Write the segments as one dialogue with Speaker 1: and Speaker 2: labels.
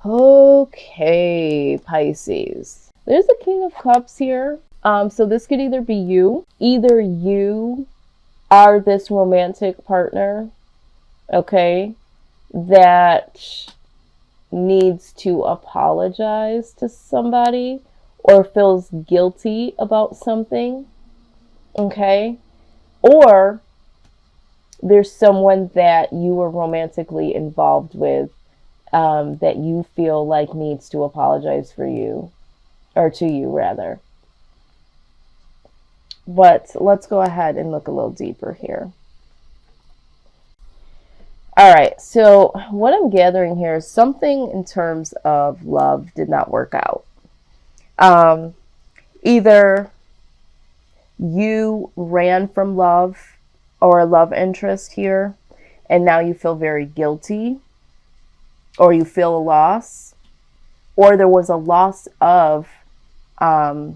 Speaker 1: Okay, Pisces. There's a King of Cups here. So this could either be you. Either you are this romantic partner, okay, that needs to apologize to somebody or feels guilty about something, okay? Or there's someone that you were romantically involved with that you feel like needs to apologize for you, or to you rather. But let's go ahead and look a little deeper here. All right, so what I'm gathering here is something in terms of love did not work out. Either you ran from love or a love interest here, and now you feel very guilty, or you feel a loss, or there was a loss of a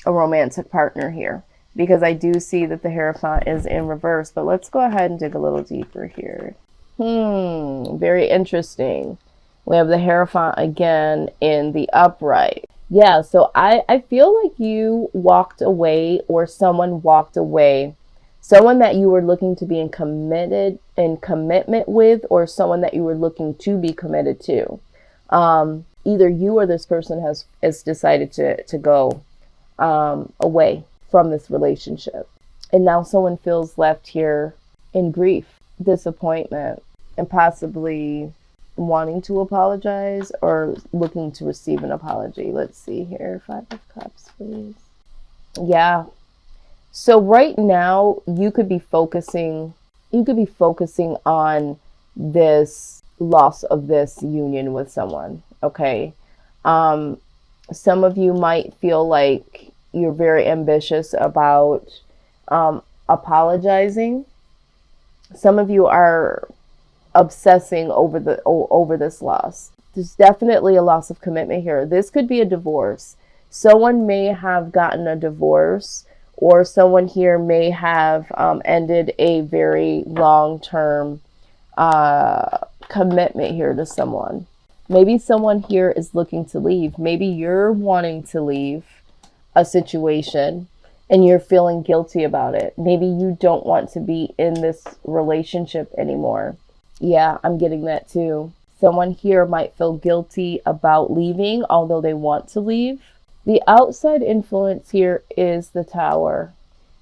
Speaker 1: romantic partner here, because I do see that the Hierophant is in reverse. But let's go ahead and dig a little deeper here. Very interesting. We have the Hierophant again in the upright. Yeah, so I feel like you walked away, or someone walked away. Someone that you were looking to be in commitment with, or someone that you were looking to be committed to. Either you or this person has decided to go away from this relationship. And now someone feels left here in grief, disappointment, and possibly wanting to apologize or looking to receive an apology. Let's see here. 5 of Cups, please. Yeah. So right now you could be focusing on this loss of this union with someone. Okay. Some of you might feel like you're very ambitious about apologizing. Some of you are obsessing over this loss. There's definitely a loss of commitment here. This could be a divorce. Someone may have gotten a divorce, or someone here may have ended a very long-term commitment here to someone. Maybe someone here is looking to leave. Maybe you're wanting to leave a situation and you're feeling guilty about it. Maybe you don't want to be in this relationship anymore. Yeah, I'm getting that too. Someone here might feel guilty about leaving, although they want to leave. The outside influence here is the Tower.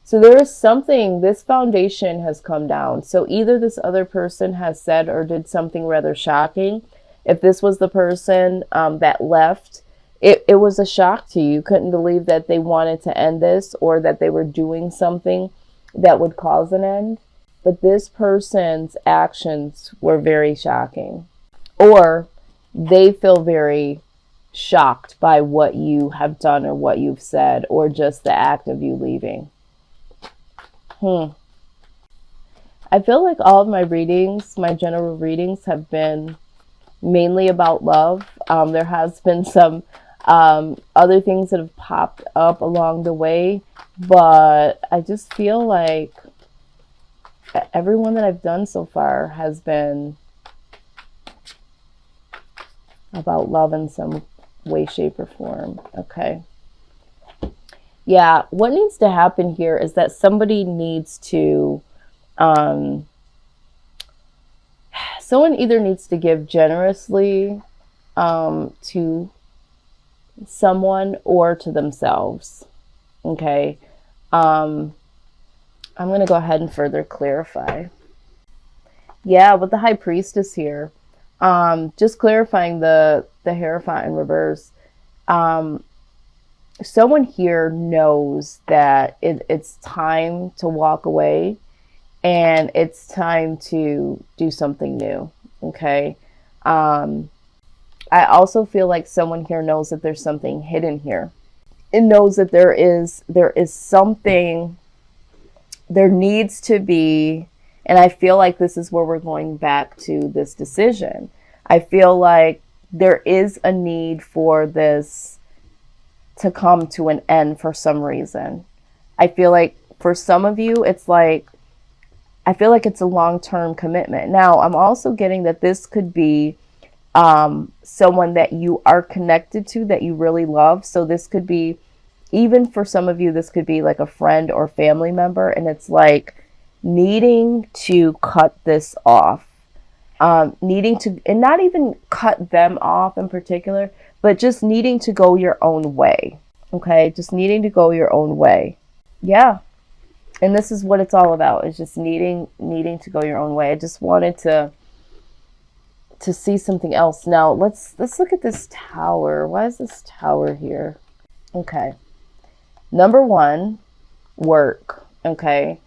Speaker 1: So there is something, this foundation has come down. So either this other person has said or did something rather shocking. If this was the person that left, it was a shock to you. You couldn't believe that they wanted to end this, or that they were doing something that would cause an end. But this person's actions were very shocking. Or they feel very shocked by what you have done or what you've said, or just the act of you leaving. I feel like all of my readings, my general readings, have been mainly about love. There has been some other things that have popped up along the way, but I just feel like everyone that I've done so far has been about love in some way, shape, or form. Okay. Yeah, what needs to happen here is that somebody needs to, someone either needs to give generously to someone or to themselves. Okay. I'm going to go ahead and further clarify. Yeah, with the High Priestess here, just clarifying the Hierophant in reverse. Someone here knows that it's time to walk away, and it's time to do something new. Okay. I also feel like someone here knows that there's something hidden here. It knows that there is something, there needs to be, and I feel like this is where we're going back to this decision. I feel like there is a need for this to come to an end for some reason. I feel like for some of you, it's like, I feel like it's a long-term commitment. Now, I'm also getting that this could be someone that you are connected to, that you really love. So this could be, even for some of you, this could be like a friend or family member, and it's like needing to cut this off. Needing to, and not even cut them off in particular, but just needing to go your own way. Okay, just needing to go your own way. Yeah, and this is what it's all about, is just needing to go your own way. I just wanted to see something else. Now let's look at this tower. Why is this tower here? Okay, number one, work. Okay,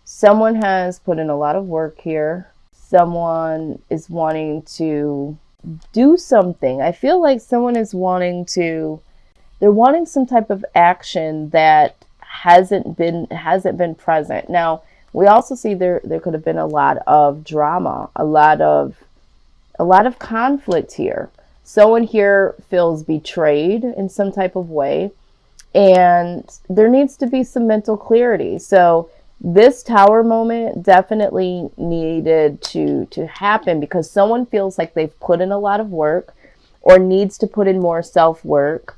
Speaker 1: someone has put in a lot of work here. Someone is wanting to do something. I feel like someone is wanting some type of action that hasn't been present. Now, we also see there could have been a lot of drama, a lot of conflict here. Someone here feels betrayed in some type of way, and there needs to be some mental clarity. So this tower moment definitely needed to happen, because someone feels like they've put in a lot of work or needs to put in more self-work.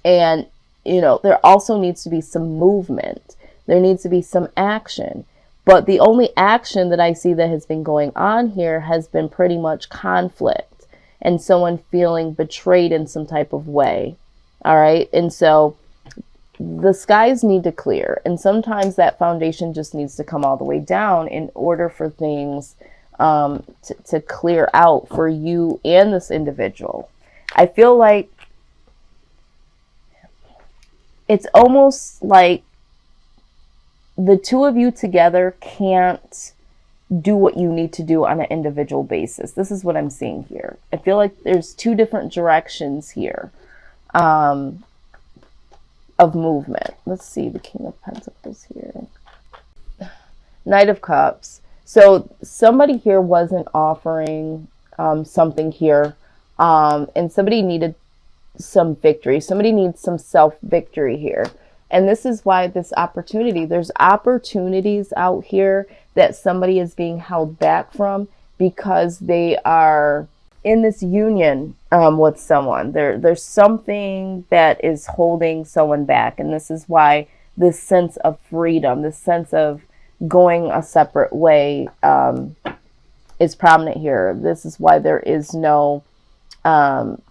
Speaker 1: And, there also needs to be some movement. There needs to be some action. But the only action that I see that has been going on here has been pretty much conflict and someone feeling betrayed in some type of way. All right. And so the skies need to clear. And sometimes that foundation just needs to come all the way down in order for things to clear out for you and this individual. I feel like it's almost like the two of you together can't do what you need to do on an individual basis. This is what I'm seeing here. I feel like there's two different directions here of movement. Let's see, the King of Pentacles here. Knight of Cups. So somebody here wasn't offering something here, and somebody needed some victory. Somebody needs some self-victory here. And this is why there's opportunities out here that somebody is being held back from, because they are in this union with someone. There's something that is holding someone back. And this is why this sense of freedom, this sense of going a separate way is prominent here. This is why there is no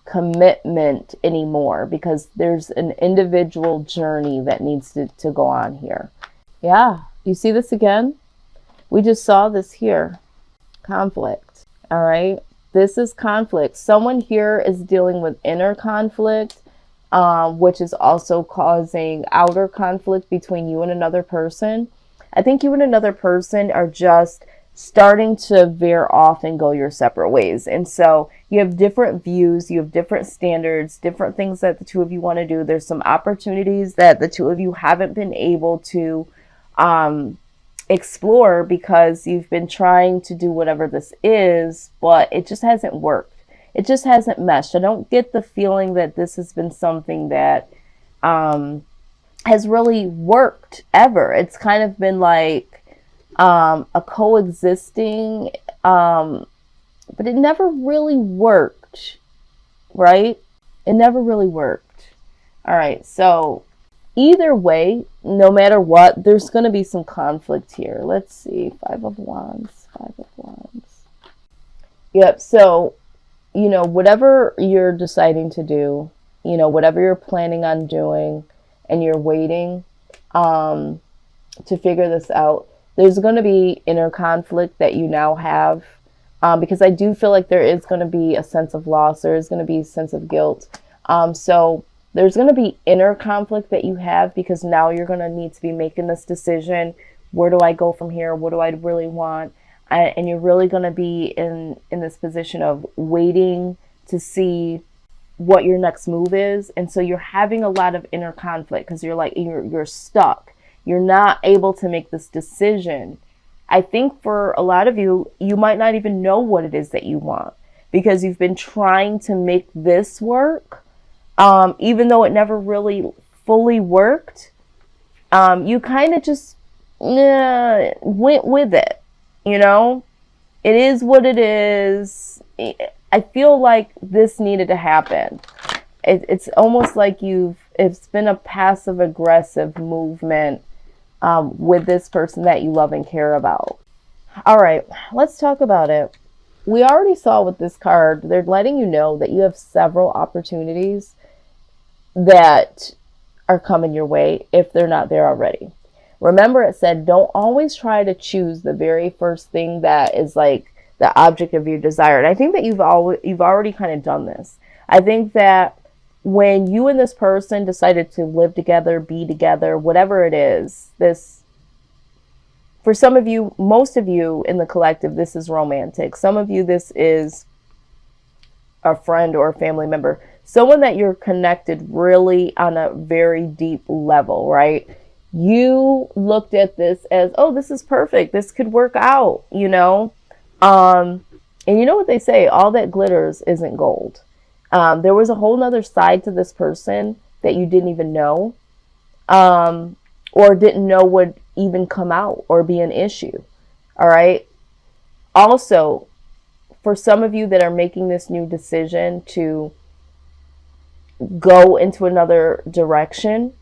Speaker 1: commitment anymore, because there's an individual journey that needs to go on here. Yeah, you see this again? We just saw this here. Conflict. All right, this is conflict. Someone here is dealing with inner conflict, which is also causing outer conflict between you and another person. I think you and another person are just starting to veer off and go your separate ways. And so you have different views, you have different standards, different things that the two of you want to do. There's some opportunities that the two of you haven't been able to explore, because you've been trying to do whatever this is, but it just hasn't worked. It just hasn't meshed. I don't get the feeling that this has been something that has really worked ever. It's kind of been like a coexisting, but it never really worked, right? It never really worked. All right, so either way, no matter what, there's going to be some conflict here. Let's see, Five of Wands. Yep, so, whatever you're deciding to do, whatever you're planning on doing, and you're waiting to figure this out, there's going to be inner conflict that you now have, because I do feel like there is going to be a sense of loss. There is going to be a sense of guilt. So there's going to be inner conflict that you have, because now you're going to need to be making this decision. Where do I go from here? What do I really want? And you're really going to be in this position of waiting to see what your next move is. And so you're having a lot of inner conflict, because you're stuck. You're not able to make this decision. I think for a lot of you, you might not even know what it is that you want, because you've been trying to make this work. Even though it never really fully worked, you kind of just went with it. It is what it is. I feel like this needed to happen. It's almost like it's been a passive aggressive movement with this person that you love and care about. All right, let's talk about it. We already saw with this card, they're letting you know that you have several opportunities that are coming your way if they're not there already. Remember, it said don't always try to choose the very first thing that is like the object of your desire. And I think that you've already kind of done this. I think that when you and this person decided to live together, be together, whatever it is, this, for some of you, most of you in the collective, this is romantic. Some of you, this is a friend or a family member, someone that you're connected really on a very deep level, right? You looked at this as, oh, this is perfect. This could work out, you know? And you know what they say, all that glitters isn't gold. There was a whole nother side to this person that you didn't even know, or didn't know would even come out or be an issue. All right. Also, for some of you that are making this new decision to go into another direction,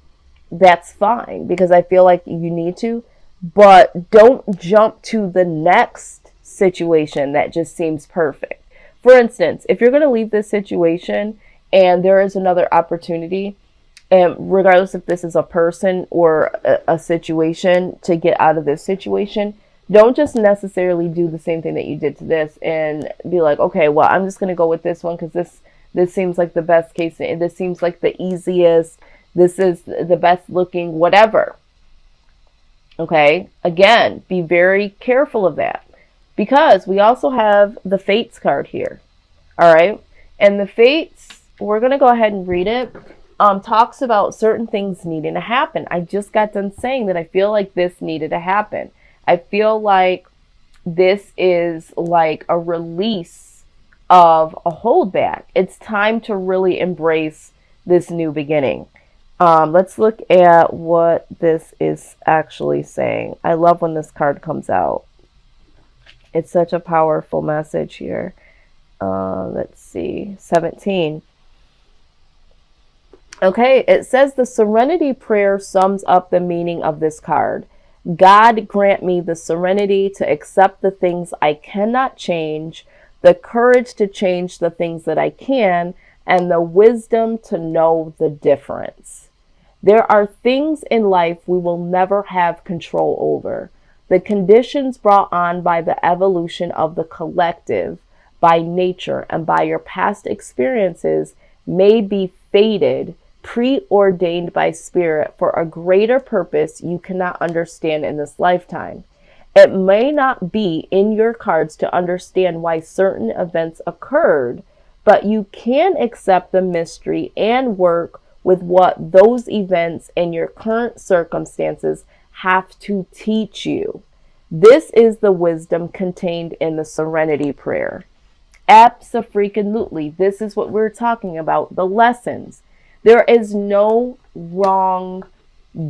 Speaker 1: that's fine, because I feel like you need to, but don't jump to the next situation that just seems perfect. For instance, if you're going to leave this situation and there is another opportunity, and regardless if this is a person or a situation to get out of this situation, don't just necessarily do the same thing that you did to this and be like, okay, well, I'm just going to go with this one because this seems like the best case. This seems like the easiest. This is the best looking, whatever. Okay. Again, be very careful of that, because we also have the Fates card here. All right. And the Fates, we're going to go ahead and read it. Talks about certain things needing to happen. I just got done saying that I feel like this needed to happen. I feel like this is like a release of a holdback. It's time to really embrace this new beginning. Let's look at what this is actually saying. I love when this card comes out. It's such a powerful message here. Let's see, 17. Okay, it says the Serenity Prayer sums up the meaning of this card. God grant me the serenity to accept the things I cannot change, the courage to change the things that I can, and the wisdom to know the difference. There are things in life we will never have control over. The conditions brought on by the evolution of the collective, by nature, and by your past experiences may be fated, preordained by spirit for a greater purpose you cannot understand in this lifetime. It may not be in your cards to understand why certain events occurred, but you can accept the mystery and work with what those events and your current circumstances have to teach you. This is the wisdom contained in the Serenity Prayer. Abso-freaking-lutely. This is what we're talking about, the lessons. There is no wrong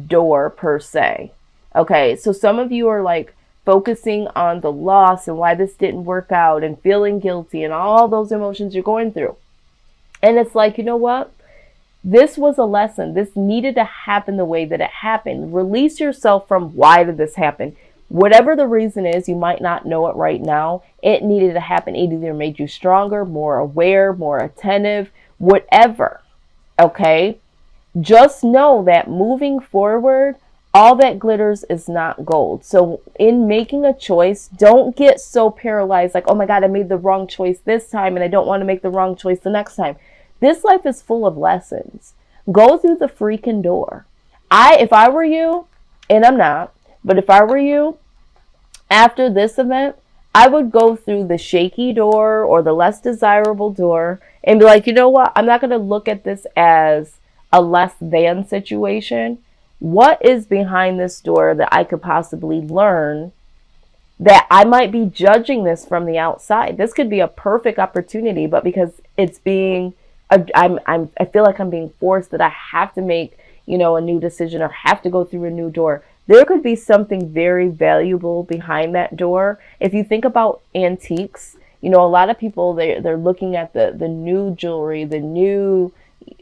Speaker 1: door per se. Okay, so some of you are like focusing on the loss and why this didn't work out and feeling guilty and all those emotions you're going through. And it's like, you know what? This was a lesson. This needed to happen the way that it happened. Release yourself from why did this happen? Whatever the reason is, you might not know it right now. It needed to happen. It either made you stronger, more aware, more attentive, whatever. Okay, just know that moving forward, all that glitters is not gold. So in making a choice, don't get so paralyzed like, oh my God, I made the wrong choice this time and I don't want to make the wrong choice the next time. This life is full of lessons. Go through the freaking door. If I were you, and I'm not, but if I were you, after this event, I would go through the shaky door or the less desirable door and be like, you know what? I'm not going to look at this as a less than situation. What is behind this door that I could possibly learn that I might be judging this from the outside? This could be a perfect opportunity, but because it's being, I feel like I'm being forced that I have to make, a new decision or have to go through a new door. There could be something very valuable behind that door. If you think about antiques, You know, a lot of people, they're looking at the new jewelry, the new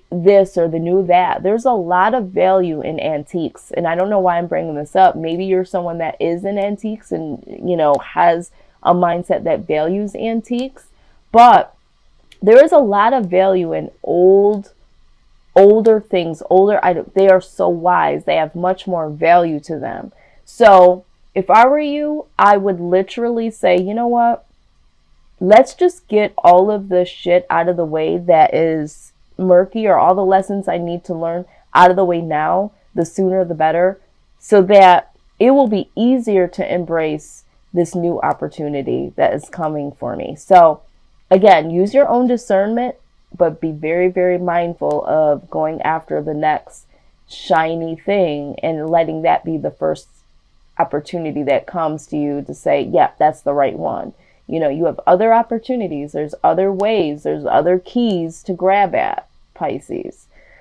Speaker 1: this or the new that. There's a lot of value in antiques. And I don't know why I'm bringing this up. Maybe you're someone that is in antiques and, you know, has a mindset that values antiques. But there is a lot of value in older things, older items. They are so wise. They have much more value to them. So if I were you, I would literally say, you know what? Let's just get all of the shit out of the way that is murky, or all the lessons I need to learn out of the way now, the sooner the better, so that it will be easier to embrace this new opportunity that is coming for me. So again, use your own discernment, but be very, very mindful of going after the next shiny thing and letting that be the first opportunity that comes to you to say, yeah, that's the right one. You know, you have other opportunities. There's other ways. There's other keys to grab at, Pisces.